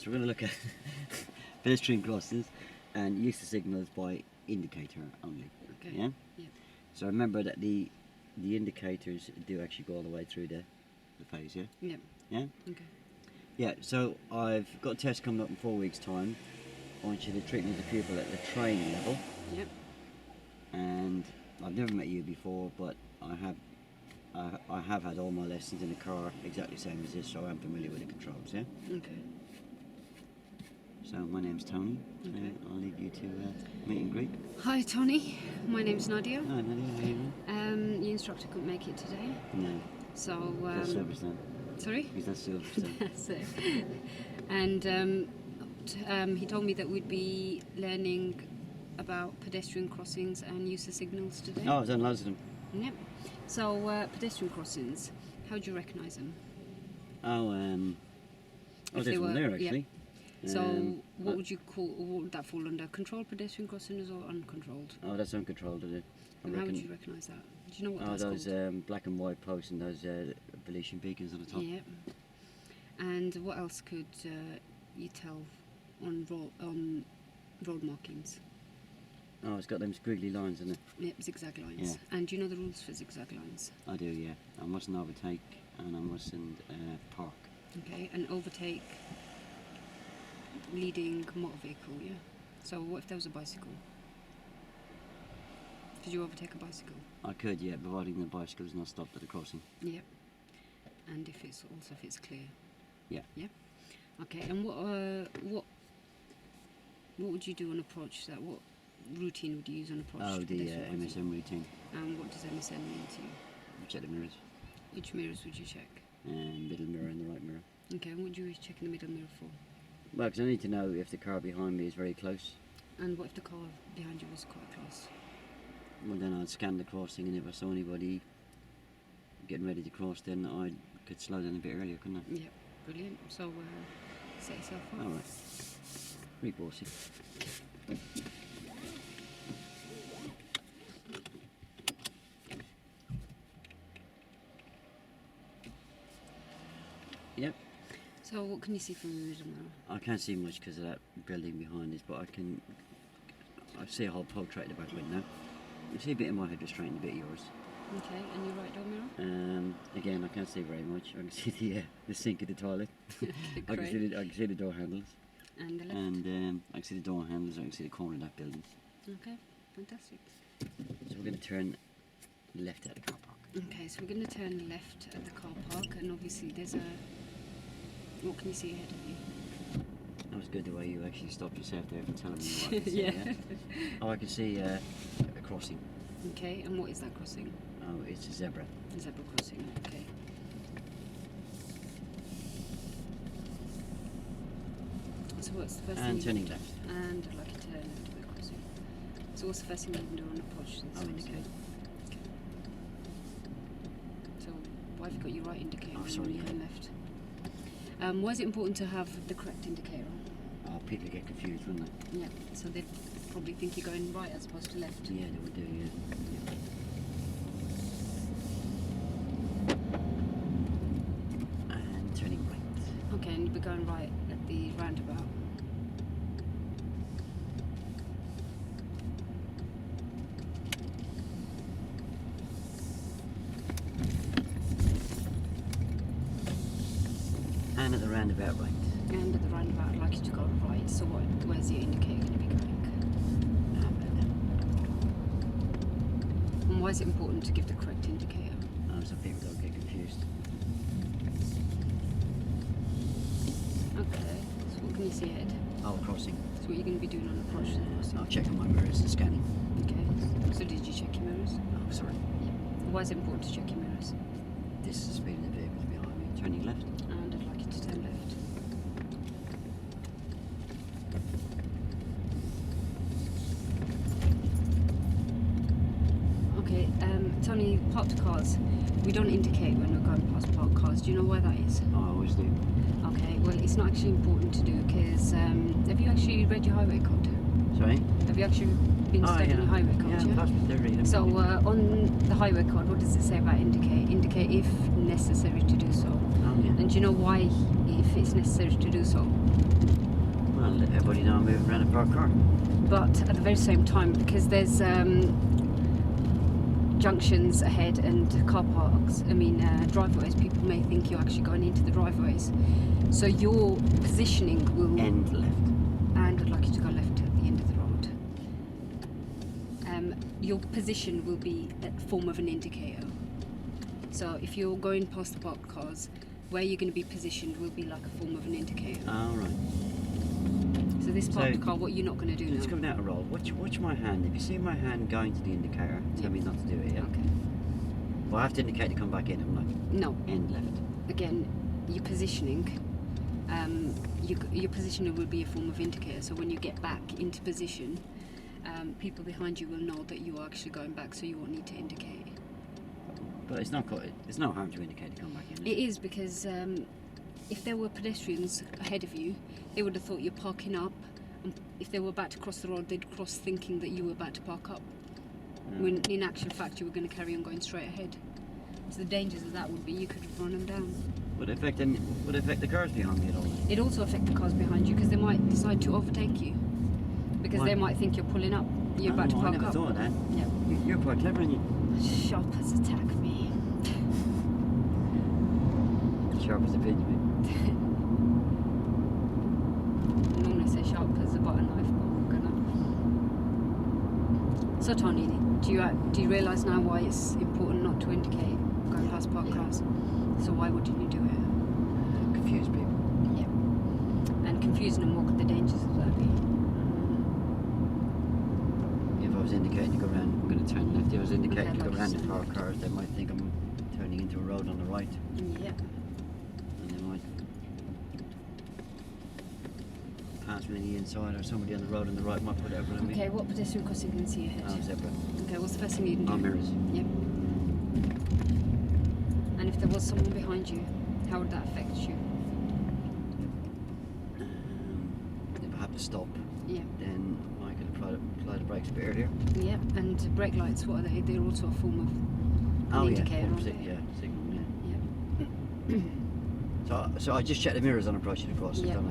So we're going to look at pedestrian crossings and use the signals by indicator only. Okay. Yeah? Yeah. So remember that the indicators do actually go all the way through the phase, yeah? Yeah. Yeah? Okay. Yeah, so I've got a test coming up in 4 weeks' time. I want you to treat me as a pupil at the training level. Yep. And I've never met you before, but I have had all my lessons in the car exactly the same as this, so I'm familiar with the controls, yeah? Okay. So my name's Tony, Okay. and I'll leave you to meet and greet. Hi Tony, my name's Nadia. Hi, Nadia, how are you doing? Your instructor couldn't make it today, No, so that's Silverstone. sorry. Is that Silverstone? That's it. And he told me that we'd be learning about pedestrian crossings and use of signals today. Oh, I've done loads of them. Yep. So pedestrian crossings, how do you recognise them? If There's they one were- there yeah. actually. So what uh, would you call? What would that fall under? Controlled pedestrian crossings or uncontrolled? Oh, that's uncontrolled, is it? I And how would reckon. you recognise that? Do you know what Oh, that's those called? black and white posts and those Venetian beacons on the top. Yeah. And what else could you tell on road markings? Oh, it's got them squiggly lines in it. Yep, zigzag lines. Yeah. And do you know the rules for zigzag lines? I do, yeah. I mustn't overtake and I mustn't park. Okay, and overtake leading motor vehicle, yeah? So what if there was a bicycle? Could you overtake a bicycle? I could, yeah, providing the bicycle is not stopped at the crossing. Yep. And if it's clear. Yeah. Yeah. Okay. And what would you do on approach? What routine would you use on approach? Oh, to the pedestrian crossing? MSM routine. And what does MSN mean to you? Check the mirrors. Which mirrors would you check? Middle mirror and the right mirror. Okay. And what would you check in the middle mirror for? Well, because I need to know if the car behind me is very close. And what if the car behind you was quite close? Well, then I'd scan the crossing, and if I saw anybody getting ready to cross, then I could slow down a bit earlier, couldn't I? Yep. Brilliant. So set yourself up. All right. Pretty bossy. Yep. So what can you see from the middle mirror? I can't see much because of that building behind us, but I see a whole portrait at the back window. I see a bit of my head restraint and a bit of yours. Okay. And your right door mirror? Again, I can't see very much. I can see the sink of the toilet. Okay, I great. can see the door handles. And the left. And I can see the door handles. I can see the corner of that building. Okay. Fantastic. So we're going to turn left at the car park. Okay, so we're going to turn left at the car park, and obviously there's a. What can you see ahead of you? That was good the way you actually stopped yourself there for telling me what I could see. Yeah. Yeah. Oh, I can see a crossing. Okay, and what is that crossing? Oh, it's a zebra. A zebra crossing. Okay. So what's the first thing? And you turning do? left. And I'd like you to turn left at the crossing. So what's the first thing you can do on approach? Oh, To indicate. Okay. So why have you got your right indicator Oh, when sorry, you're yeah. going left? Why is it important to have the correct indicator on? Oh, people get confused, wouldn't they? Yeah. So they probably think you're going right as opposed to left. Yeah, they would do, yeah. And turning right. Okay, and you'll be going right at the roundabout. And at the roundabout right. And at the roundabout, I'd like you to go right. So where's your indicator going to be going? And why is it important to give the correct indicator? So people don't get confused. Okay, so what can you see ahead? Oh, crossing. So what you're going to be doing on approach to the crossing? I'm checking my mirrors and scanning. Okay, so did you check your mirrors? Oh, sorry. Why is it important to check your mirrors? This is the speed of the vehicles behind me. Turning left. And I'd like you to turn left. Okay, Tony, parked cars. We don't indicate when we're going past parked cars. Do you know why that is? Oh, I always do. Okay, well, it's not actually important to do because have you actually read your highway code? Sorry? Have you actually been studying the highway code? Yeah, past my theory. Yeah. So on the highway code, what does it say about indicate? Indicate if necessary to do so. Oh, yeah. And do you know why, if it's necessary to do so? Well, let everybody know I'm moving around a parked car. But at the very same time, because there's junctions ahead and car parks, driveways, people may think you're actually going into the driveways. So your positioning will... End left. And I'd like you to go left at the end of the road. Your position will be a form of an indicator. So if you're going past the parked cars, where you're going to be positioned will be like a form of an indicator. Oh, right. So this parked car, what you're not going to do It's now? coming out a roll. Watch my hand. If you see my hand going to the indicator, tell me not to do it, yeah? Okay. Well, I have to indicate to come back in, haven't I? No. End left. Again, your positioning. Your positioning will be a form of indicator. So when you get back into position, people behind you will know that you are actually going back, so you won't need to indicate. But it's no harm to indicate to come back in. It is, because if there were pedestrians ahead of you, they would have thought you're parking up, and if they were about to cross the road, they'd cross thinking that you were about to park up, when in actual fact you were going to carry on going straight ahead. So the dangers of that would be you could run them down. Would it affect the cars behind me at all? It'd also affect the cars behind you, because they might decide to overtake you, because Why? they might think you're pulling up, you're about to I park never up. thought of that. Yeah. You're quite clever, aren't you? Shoppers attack me. Sharp as a pin, you mean? I normally say sharp as a butter knife, but I'm gonna. So Tony, do you realise now why it's important not to indicate going past parked cars? So why wouldn't you do it? Confuse people. Yeah. And confusing them, what could the dangers of that be? If I was indicating to go around, I'm going to turn left. If I was indicating to go like around the turn parked left. cars, they might think I'm turning into a road on the right. Yeah. And they might pass me on the inside, or somebody on the road on the right might put over on me. Okay, what pedestrian crossing can you see ahead? Oh, zebra. Okay, what's the first thing you can do? Oh, mirrors. Yep. And if there was someone behind you, how would that affect you? If I have to stop, Yeah. then I could apply the brakes a bit earlier. Yeah, and brake lights, what are they? They're also a form of an indicator, aren't they? Signal, Yeah. So I just check the mirrors on approach to the crossing, Yeah. don't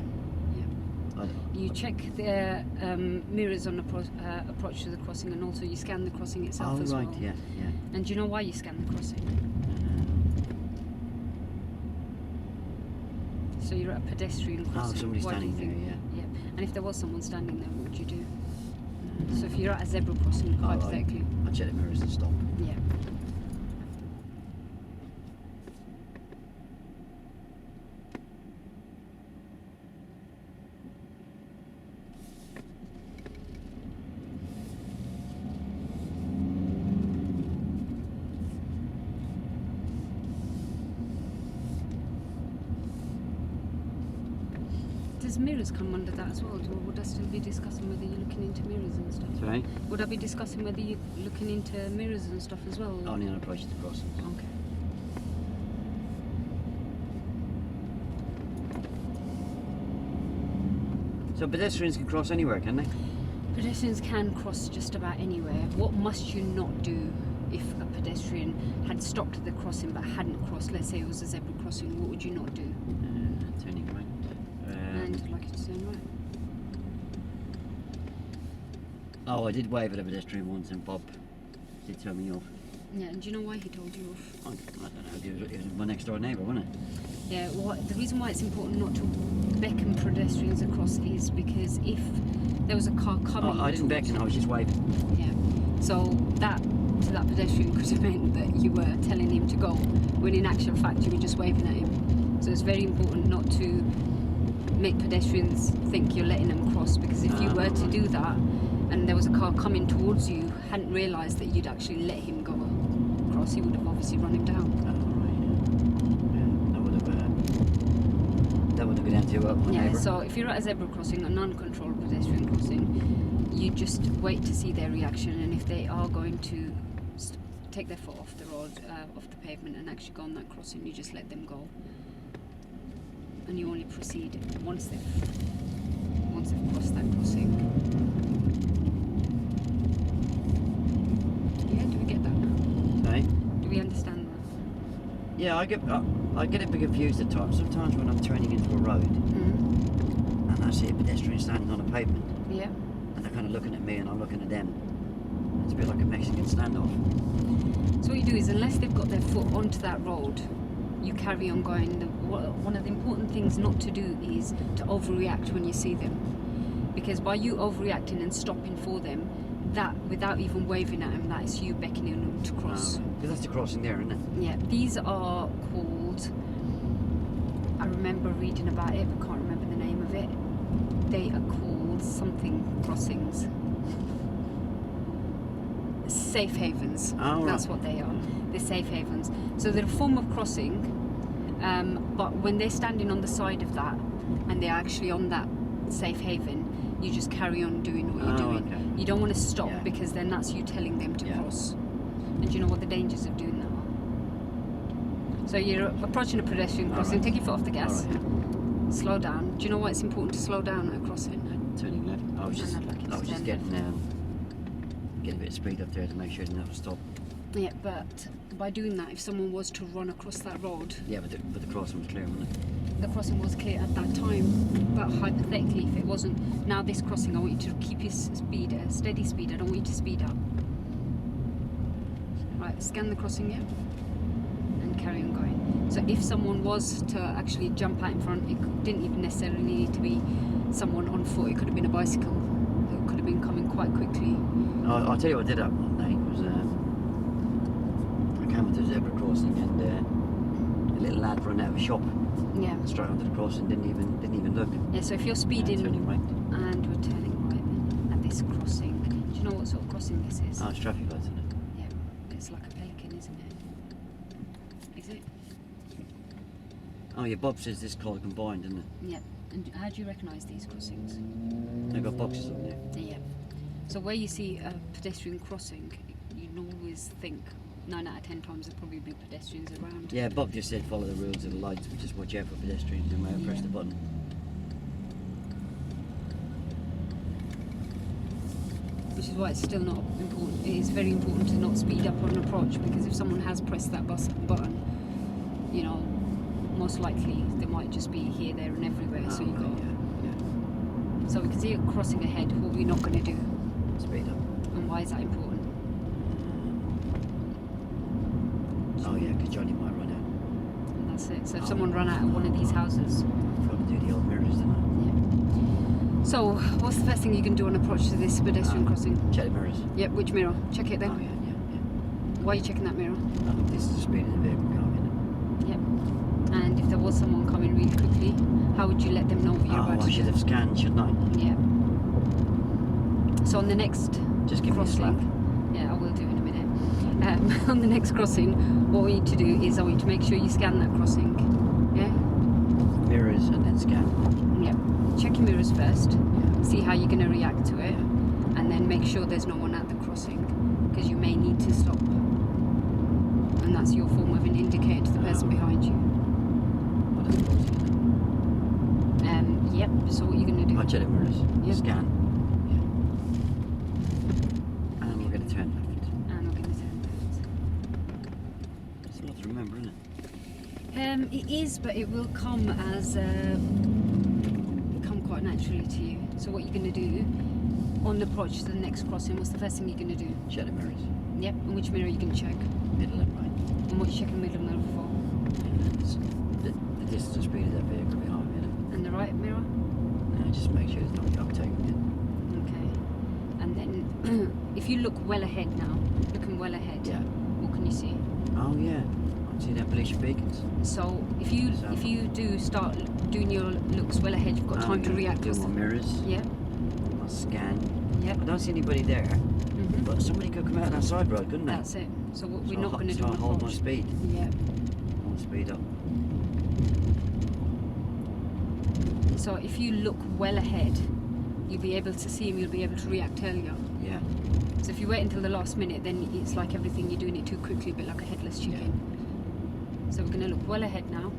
I? You check the mirrors on approach to the crossing, and also you scan the crossing itself as right, well. yeah. And do you know why you scan the crossing? So you're at a pedestrian crossing. Somebody's Why do you standing there, think? Yeah. And if there was someone standing there, what would you do? So if you're at a zebra crossing, hypothetically. I check the mirrors and stop. Yeah. Does mirrors come under that as well? Or would I still be discussing whether you're looking into mirrors and stuff? Sorry? Would I be discussing whether you're looking into mirrors and stuff as well? Only on approach to the crossing. Okay. So pedestrians can cross anywhere, can they? Pedestrians can cross just about anywhere. What must you not do if a pedestrian had stopped at the crossing but hadn't crossed? Let's say it was a zebra crossing, what would you not do? Turning right. And I'd like you to turn right. Oh, I did wave at a pedestrian once and Bob did tell me off. Yeah, and do you know why he told you off? I don't know, it was my next door neighbour, wasn't it? Yeah, well, the reason why it's important not to beckon pedestrians across is because if there was a car coming... Oh, I didn't beckon, I was just waving. Yeah, so that to that pedestrian could have meant that you were telling him to go, when in actual fact you were just waving at him. So it's very important not to make pedestrians think you're letting them cross, because if you were to do that and there was a car coming towards you, hadn't realised that you'd actually let him go across, he would have obviously run him down. That would have been down to my Yeah, neighbour. so if you're at a zebra crossing, a non-controlled pedestrian crossing, you just wait to see their reaction, and if they are going to take their foot off the road, off the pavement, and actually go on that crossing, you just let them go. And you only proceed once they've crossed that crossing. Yeah, I get a bit confused at times. Sometimes when I'm turning into a road and I see a pedestrian standing on a pavement, Yeah. and they're kind of looking at me and I'm looking at them. It's a bit like a Mexican standoff. So what you do is, unless they've got their foot onto that road, you carry on going. One of the important things not to do is to overreact when you see them, because by you overreacting and stopping for them, that without even waving at them, that is you beckoning them to cross. Because that's the crossing there, isn't it? Yeah, these are called, I remember reading about it but can't remember the name of it. They are called something crossings. Safe havens. Oh, That's right. what they are. They're safe havens. So they're a form of crossing, but when they're standing on the side of that and they're actually on that safe haven, you just carry on doing what you're doing. Okay. You don't want to stop, Yeah. because then that's you telling them to Yeah. cross. And do you know what the dangers of doing that are? So you're approaching a pedestrian crossing, Alright. take your foot off the gas, Alright, yeah. slow down. Do you know why it's important to slow down at a crossing? Turning left. I was just And I'd like it to turn getting a bit of speed up there to make sure it doesn't stop. Yeah, but by doing that, if someone was to run across that road, Yeah, but the crossing was clear, wasn't it? the crossing was clear at that time, but hypothetically, if it wasn't, now this crossing, I want you to keep your speed, steady speed. I don't want you to speed up. Right, scan the crossing, yeah, and carry on going. So if someone was to actually jump out in front, it didn't even necessarily need to be someone on foot. It could have been a bicycle. It could have been coming quite quickly. I'll tell you what did happen one day. It was I came into the zebra crossing and a little lad ran out of a shop Yeah. straight onto the crossing. Didn't even look. Yeah. So if you're speeding Turning right. and we're turning right at this crossing, do you know what sort of crossing this is? Oh, it's traffic lights, isn't it? Yeah, it's like a pelican, isn't it? Is it? Oh yeah, Bob says this colour combined, isn't it? Yeah. And how do you recognise these crossings? They've got boxes on there. Yeah. So where you see a pedestrian crossing, you'd always think 9 out of 10 times there'll probably be pedestrians around. Yeah, Bob just said follow the rules of the lights, but just watch out for pedestrians and press Yeah. the button. Which is why it's still not important. It is very important to not speed up on approach, because if someone has pressed that button, you know, most likely they might just be here, there, and everywhere. So you right, go. yeah. So we can see it crossing ahead. What we're not going to do, Speed up. and why is that important? Oh yeah, because Johnny might run out. And that's it. So if someone ran out of one of these houses, I've got to do the old mirrors, didn't yeah. So what's the first thing you can do on approach to this pedestrian crossing? I? Check the mirrors. Yep. Which mirror? Check it then. Oh yeah. Why are you checking that mirror? This is the speed of the vehicle coming. Yep. And if there was someone coming really quickly, how would you let them know what you're about Oh, I to should do? have scanned, shouldn't I? Yeah. So on the next Just give me a slap. crossing, yeah, I will do in a minute. On the next crossing, what we need to do is I want you to make sure you scan that crossing. Yeah. Mirrors and then scan. Yep. Check your mirrors first. Yeah. See how you're going to react to it, and then make sure there's no one at the crossing, because you may need to stop. And that's your form of an indicator to the person behind you. What are the crossing? Yep. So what you're going to do? I check the mirrors. Yep. Scan. Yeah. And we're going to turn left. And we're going to turn left. It's a lot to remember, isn't it? It is, but it will come as come quite naturally to you. So what you're going to do on the approach to the next crossing, what's the first thing you're going to do? Check the mirrors. Yep. And which mirror are you going to check? Middle and right. And what are you checking middle mirror for? And it's the distance and speed of that vehicle behind me. And the right mirror? And just make sure there's no overtaking it. Okay. And then if you look well ahead now, looking well ahead, Yeah. what can you see? Oh yeah. I see them pollution beacons. So if you do start doing your looks well ahead, you've got time to react. Do my mirrors. Yeah. I'll scan. Yep. I don't see anybody there, Mhm. but somebody could come out that side road, couldn't they? That's it. So what we're So not going to do so on I'll hold my approach. speed. Yeah. I'll speed up. So if you look well ahead, you'll be able to see him, you'll be able to react earlier. Yeah. So if you wait until the last minute, then it's like everything, you're doing it too quickly, a bit like a headless chicken. So we're going to look well ahead now.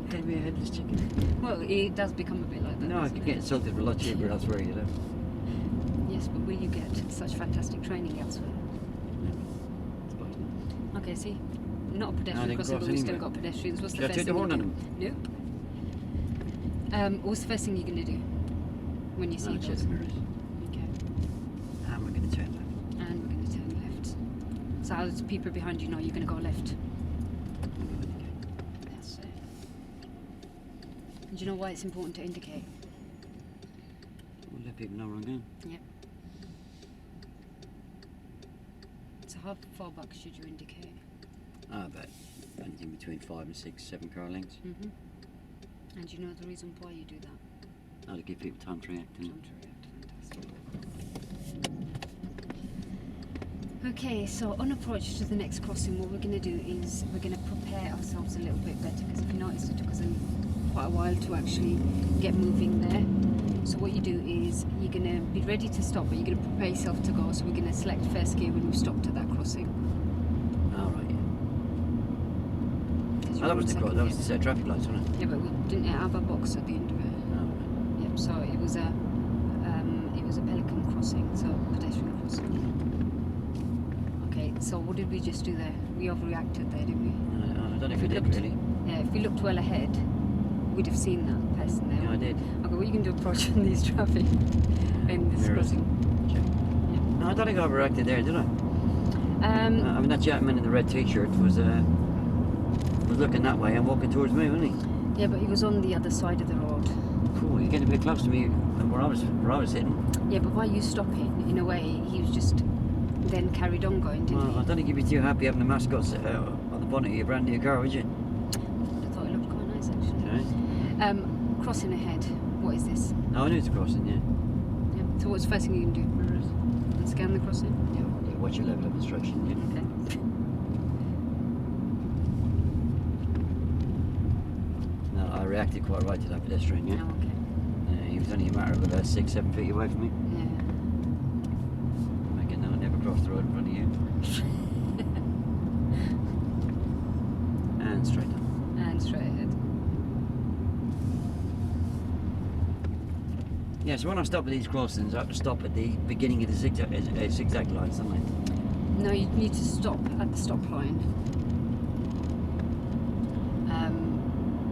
Gave me a headless chicken. Well, it does become a bit like that. No, I doesn't could it? get insulted for a lot cheaper elsewhere, you know. Yes, but will you get such fantastic training elsewhere? It's fine. Okay, see? not a pedestrian they crossing, cross but we still anyway. got pedestrians. What's Should the I first take the thing horn you on do? them? Nope. What's the first thing you're going to do when you see Check those? the mirrors. Okay. And we're going to turn left. And we're going to turn left. So how does people behind you know you're going to go left? That's it. Do you know why it's important to indicate? We'll let people know where I'm going. Yep. So how far back should you indicate? About anything between 5 and 6, 7 car lengths. Mm-hmm. And do you know the reason why you do that? That'll give people time to react. Time to react. Fantastic. Okay, so on approach to the next crossing, what we're going to do is we're going to prepare ourselves a little bit better, because if you notice, it took us quite a while to actually get moving there. So what you do is you're going to be ready to stop, but you're going to prepare yourself to go. So we're going to select first gear when we've stopped at that crossing. Oh, right, yeah. Because Oh, that was you're on the second set of traffic lights, wasn't it? gear. Yeah, but we didn't have a box at the end of it. Oh, right. Yep. So it was a pelican crossing, so pedestrian crossing. Okay. So what did we just do there? We overreacted there, didn't we? I don't know if we did, really. Yeah. If we looked well ahead, we'd have seen that person there. Yeah, I did. Okay. What are you going to approaching these traffic in this Mirrors. crossing? Check. Yeah. No, I don't think I overreacted there, did I? Um, I mean, that gentleman in the red t-shirt was looking that way and walking towards me, wasn't he? Yeah, but he was on the other side of the road. Cool, he's getting a bit close to me where I was sitting. Yeah, but by you stopping, in a way, he was just then carried on going, didn't Well, I don't think you'd be too happy having the mascots on the bonnet of your brand new car, would you? he? I thought it looked quite nice, actually. Okay. Crossing ahead. What is this? No, I knew it's a crossing, yeah. Yeah. So what's the first thing you can do? Mirrors. And scan the crossing? Yeah, watch your level of obstruction, yeah. Okay. No, I reacted quite right to that pedestrian, yeah. Oh, okay. He was only a matter of about 6, 7 feet away from me. Yeah. Again, no, I never crossed the road in front of you. And straight on. And straight ahead. Yeah, so when I stop at these crossings, I have to stop at the beginning of the zigzag lines, don't I? No, you need to stop at the stop line.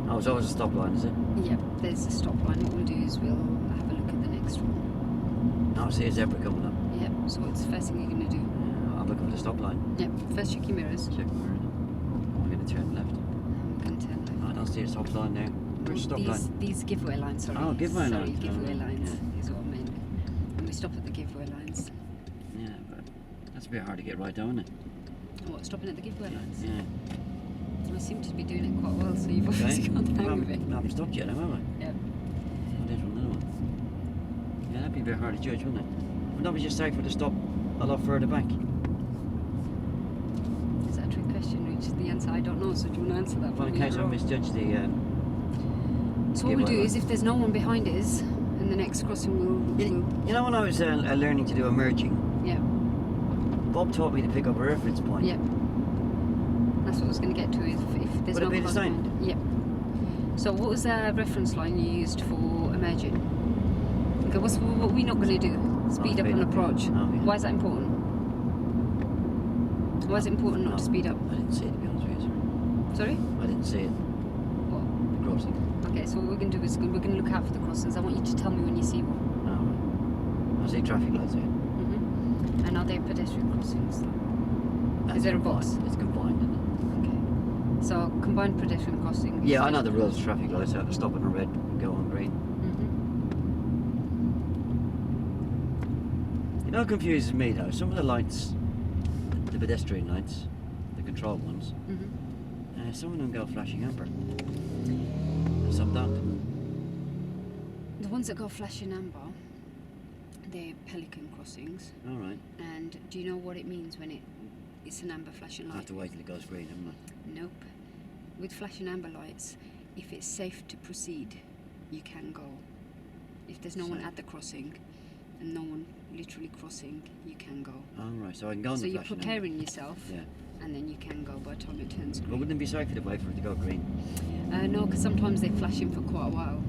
Oh, it's always a stop line, is it? Yep, there's a stop line. What we'll do is we'll have a look at the next one. Oh, I see a zebra coming up. Yep, so what's the first thing you're going to do? I'm looking for the stop line. Yep, first check your mirrors. Check the mirror. I'm going to turn left. And we're going to turn left. I don't see a stop line there. Where's the stop line? These giveaway lines, sorry. Oh, giveaway sorry, lines. giveaway Oh, lines yeah. is what I meant. And we stop at the giveaway lines. Yeah, but that's a bit hard to get right down, isn't it? And what, stopping at the giveaway lines? Yeah. I seem to be doing it quite well, so you've obviously got the hang of it. I haven't stopped yet, have I? Yep. Oh, there's another one. Yeah, that'd be a bit hard to judge, wouldn't it? Wouldn't that be just safer to stop a lot further back? Is that a trick question, Rich? The answer I don't know, so do you want to answer that for Well, in me? case I misjudged the... So what we'll do giveaway is, if there's no one behind us, in the next crossing we'll... You know, when I was learning to do emerging, Yeah, Bob taught me to pick up a reference point. yeah. That's what I was going to get to, if there's Would no it be the cars same? behind. Yeah. So what was the reference line you used for emerging? Okay, what we're not going to do? Speed up speed on up, yeah. approach. Oh, yeah. Why is that important? Why is it important not to speed up? I didn't see it, to be honest with you, Sorry? sorry. I didn't see it, What? the crossing. Okay, so what we're going to do is we're going to look out for the crossings. I want you to tell me when you see one. Oh, right. I see traffic lights here. And are they pedestrian crossings? That's there a box? combined. It's combined, isn't Okay. So combined pedestrian crossing. it? Yeah, I know the rules of traffic lights. I have to stop at a red and go on green. You know what confuses me though? Some of the lights, the pedestrian lights, the control ones, some of them go flashing amber. And some don't. The ones that go flashing amber, they're pelican crossings. Alright. And do you know what it means when it's an amber flashing I light? have to wait till it goes green, haven't I? Nope. With flashing amber lights, if it's safe to proceed, you can go. If there's no one Safe. at the crossing and no one literally crossing, you can go. Alright, so I can go on So the you're flashing preparing yourself, amber. Yeah. and then you can go by the time it turns But green. wouldn't it be safer to wait for it to go green? No, because sometimes they flash in for quite a while.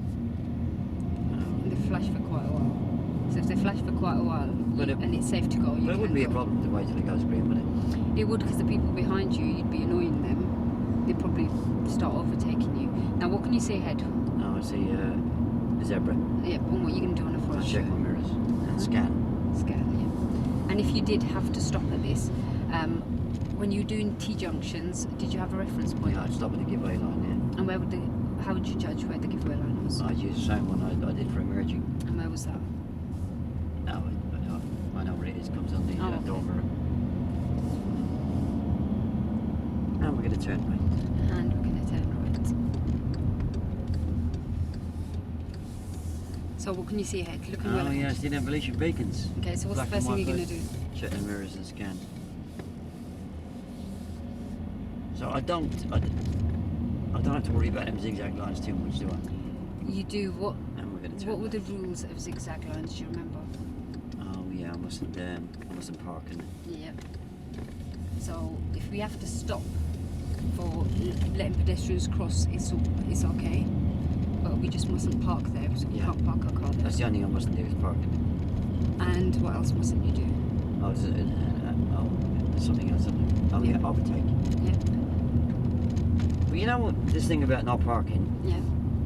Oh. They flash for quite a while. So So if they flash for quite a while and it's safe to go, you But it wouldn't be a go. problem to wait till it goes green, would it? It would, because the people behind you, you'd be annoying them. They'd probably start overtaking you. Now, what can you see ahead? No, I see a zebra. Yep, and what are you going to do on a I'll front check my mirrors and scan. Scale, yeah. And if you did have to stop at this, when you were doing T-junctions, did you have a reference point? Yeah, I'd stop at the giveaway line, And how would you judge where the giveaway line was? yeah. I'd use the same one I did for emerging. And where was that? No, I know where it is. Comes on the Oh, okay. door mirror. And we're going to turn right. And we're going to turn right. So what can you see ahead? Looking well Oh ahead. yeah, see them Venetian beacons. Okay, so what's the Black first and thing you're white going to do? Check the mirrors and scan. So I don't have to worry about them zigzag lines too much, do I? You do what? And we're going to turn What were the left. rules of zigzag lines? Do you remember? Oh yeah, I mustn't park in it. Yep. So if we have to stop for letting pedestrians cross, it's okay. But we just mustn't park there, because we Yeah. can't park our car there. That's the only thing I mustn't do is park. And what else mustn't you do? Oh, there's something else. Oh yeah, overtake. Yep. But you know what? This thing about not parking. Yeah.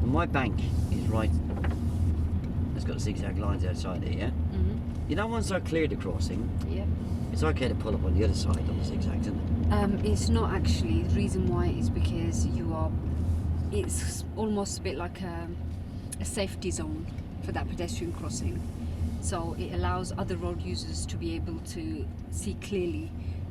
My bank is right. It's got zigzag lines outside it. Yeah. Mhm. You know, once I clear the crossing, Yep. it's okay to pull up on the other side on the zigzags, isn't it? It's not actually. The reason why is because it's almost a bit like a safety zone for that pedestrian crossing. So it allows other road users to be able to see clearly.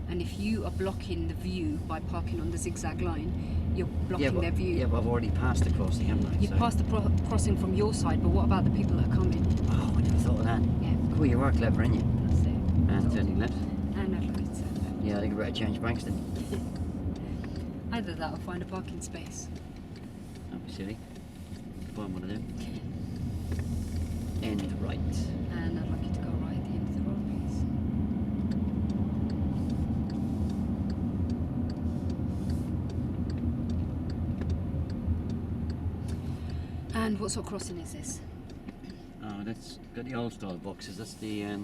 And if you are blocking the view by parking on the zigzag line, you're blocking their view. Yeah, but I've already passed the crossing, haven't I? You've passed the crossing from your side, but what about the people that are coming? Oh, I never thought of that. Yeah, Cool, you are clever, aren't you? that's it. And turning left. And I'd like to say that. Yeah, I think I better change banks then. Either that or find a parking space. Don't be silly. Find one of them. End right. And I'd like you to go right at the end of the road, please. And what sort of crossing is this? Oh, that's got the old style boxes. That's the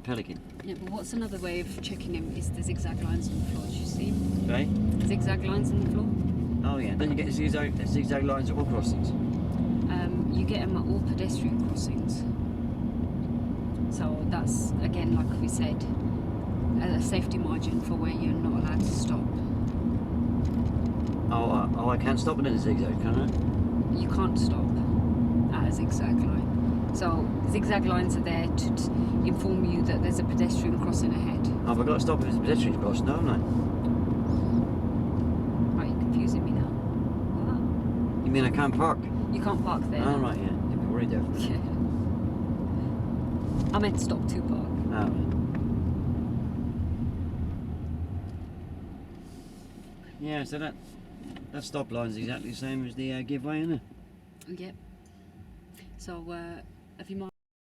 Pelican. Yeah, but what's another way of checking him is the zigzag lines on the floor. Do you see? Okay. Zigzag lines on the floor? Oh yeah. Then you get zigzag lines at all crossings. You get them at all pedestrian crossings. So that's, again, like we said, a safety margin for where you're not allowed to stop. Oh, I can't stop it in a zigzag, can I? You can't stop at a zigzag line. So zigzag lines are there to inform you that there's a pedestrian crossing ahead. Oh, I've got to stop if it's a pedestrian crossing, haven't I? Right, you're confusing me now. What? You mean I can't park? You can't park there. Oh, right, yeah. You'd be worried there. Yeah. I meant stop to park. Oh, right. Yeah, so that stop line's exactly the same as the give way, isn't it? Yep. So have you marked